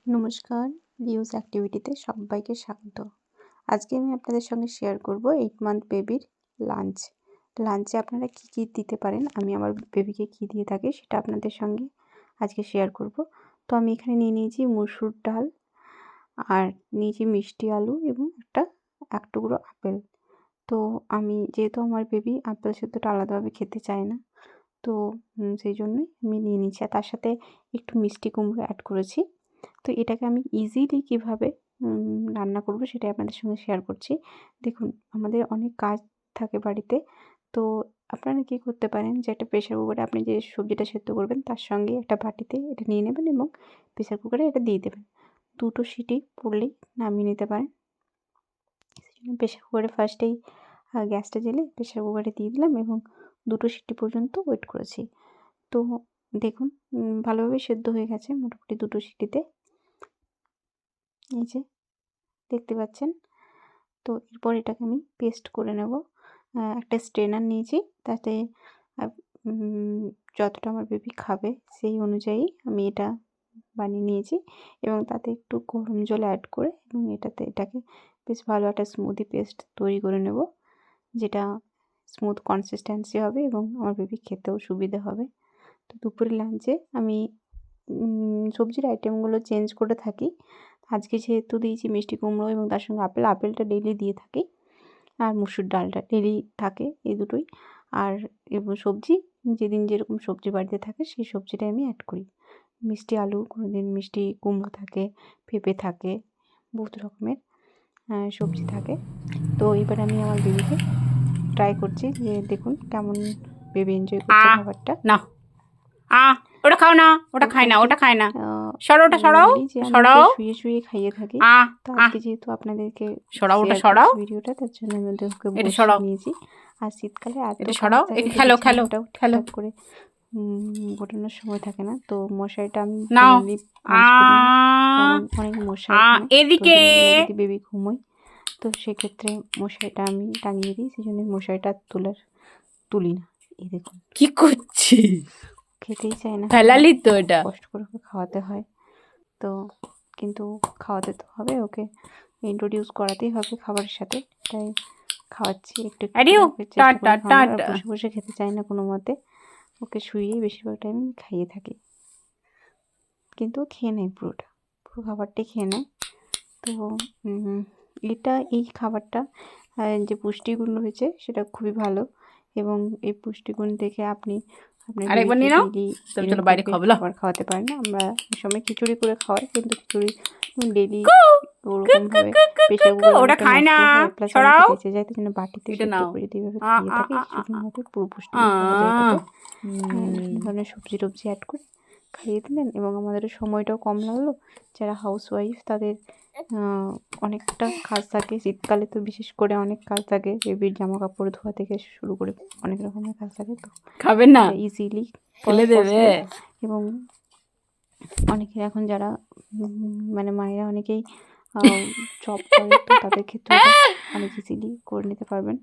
নমস্কার, রিউজ অ্যাক্টিভিটিতে সবাইকে স্বাগত। আজকে আমি আপনাদের সঙ্গে শেয়ার করব 8 মান্থ বেবির লাঞ্চ। লাঞ্চে আপনারা কী কী দিতে পারেন, আমি আমার বেবিকে কী দিয়ে থাকি সেটা আপনাদের সঙ্গে আজকে শেয়ার করব। তো আমি এখানে নিয়ে নিয়েছি মসুর ডাল, আর নিয়েছি মিষ্টি আলু এবং এক টুকরো আপেল। তো আমি যেহেতু আমার বেবি আপেল সেদ্ধটা আলাদাভাবে খেতে চায় না, তো সেই জন্যই আমি নিয়ে নিচ্ছি। আর তার সাথে একটু মিষ্টি কুমড়ো অ্যাড করেছি। তো এটাকে আমি ইজিলি কীভাবে রান্না করব সেটাই আপনাদের সঙ্গে শেয়ার করছি। দেখুন, আমাদের অনেক কাজ থাকে বাড়িতে, তো আপনারা কী করতে পারেন যে একটা প্রেশার কুকারে আপনি যে সবজিটা সেদ্ধ করবেন তার সঙ্গে একটা বাটিতে এটা নিয়ে নেবেন এবং প্রেশার কুকারে এটা দিয়ে দেবেন। 2টো সিটি পড়লেই নামিয়ে নিতে পারেন। সেজন্য প্রেশার কুকারে ফার্স্টেই গ্যাসটা জ্বেলে প্রেশার কুকারে দিয়ে দিলাম এবং 2টো সিটি পর্যন্ত ওয়েট করেছি। তো দেখুন, ভালোভাবে সেদ্ধ হয়ে গেছে মোটামুটি 2টো সিটিতে। এই যে দেখতে পাচ্ছেন। তো এরপর এটাকে আমি পেস্ট করে নেব। একটা স্ট্রেনার নিয়েছি, তাতে যতটা আমার বেবি খাবে সেই অনুযায়ী আমি এটা বানিয়ে নিয়েছি এবং তাতে একটু গরম জল অ্যাড করে এবং এটাকে বেশ ভালো একটা স্মুদি পেস্ট তৈরি করে নেব, যেটা স্মুথ কনসিস্টেন্সি হবে এবং আমার বেবি খেতেও সুবিধে হবে। তো দুপুরে লাঞ্চে আমি সবজির আইটেমগুলো চেঞ্জ করে থাকি। আজকে যেহেতু দিয়েছি মিষ্টি কুমড়ো এবং তার সঙ্গে আপেলটা ডেইলি দিয়ে থাকি, আর মুসুর ডালটা ডেইলি থাকে, এই দুটোই। আর এবং সবজি যেদিন যেরকম সবজি বাড়িতে থাকে সেই সবজিটাই আমি অ্যাড করি। মিষ্টি আলু, কোনো দিন মিষ্টি কুমড়ো থাকে, পেঁপে থাকে, বহুত রকমের সবজি থাকে। তো এবার আমি আমার বেবিকে ট্রাই করছি যে দেখুন কেমন বেবি এনজয় করছে খাবারটা। না ওটা খাও না, ওটা খায় না, ওটা খায় না, সরাও, ওটা সরাও, সরাও। শুয়ে শুয়ে খাইয়ে থাকি। তো আজকে যেহেতু আপনাদেরকে সরাও, ওটা সরাও, ভিডিওটা, তার জন্য আমি ওদেরকে এটা সরাও নিয়েছি। আর শীতকালে এত সরাও, খেলো খেলো খেলো করে গোটানোর সময় থাকে না, তো মশারিটা আমি নাও। কারণ অনেক মশা এদিকে যদি বেবি ঘুমোয় তো সেক্ষেত্রে মশারিটা আমি টাঙিয়ে দিই, সেই জন্য মশারিটা তুলি না। এই দেখুন কি করছি, খেতেই চায় না, ফেলালি তো এটা, কষ্ট করে খাওয়াতে হয়। তো কিন্তু খাওয়াতে তো হবে, ওকে ইন্ট্রোডিউস করাতেই হবে খাবারের সাথে, তাই খাওয়াচ্ছি একটু বসে বসে খেতে চায় না কোনো মতে। ওকে শুয়েই বেশিরভাগ টাইম খাইয়ে থাকি, কিন্তু খেয়ে নেয় পুরো খাবারটাই খেয়ে নেয়। তো এই খাবারটা যে পুষ্টিগুণ রয়েছে সেটা খুবই ভালো, এবং এই পুষ্টিগুণ দেখে আপনি আপনার বাইরে খাবার খাওয়াতে পারেন না। আমরা এই সময় খিচুড়ি করে খাওয়াই, কিন্তু খিচুড়ি ডেলি ওরকমভাবে প্রেশার কুকারে খায় না, প্লাস বেঁচে যায়, তাই জন্য বাটিতে সেদ্ধ করে যদি এভাবে খাইয়ে থাকি খিচুড়ির মতো পুরো পুষ্টিগুণ পাওয়া যায় এটাতে। বিভিন্ন ধরনের সবজি টবজি অ্যাড করে খাইয়ে দিলেন এবং আমাদের সময়টাও কম লাগলো। যারা হাউস ওয়াইফ তাদের অনেকটা কাজ থাকে, শীতকালে তো বিশেষ করে অনেক কাজ থাকে, বেবির জামা কাপড় ধোয়া থেকে শুরু করে অনেক রকমের কাজ থাকে। তো খাবে না, ইজিলি ফেলে দেবে। এবং অনেকের এখন যারা মানে মায়েরা অনেকেই জব করে, তো তাদের ক্ষেত্রে অনেক ইজিলি করে নিতে পারবেন।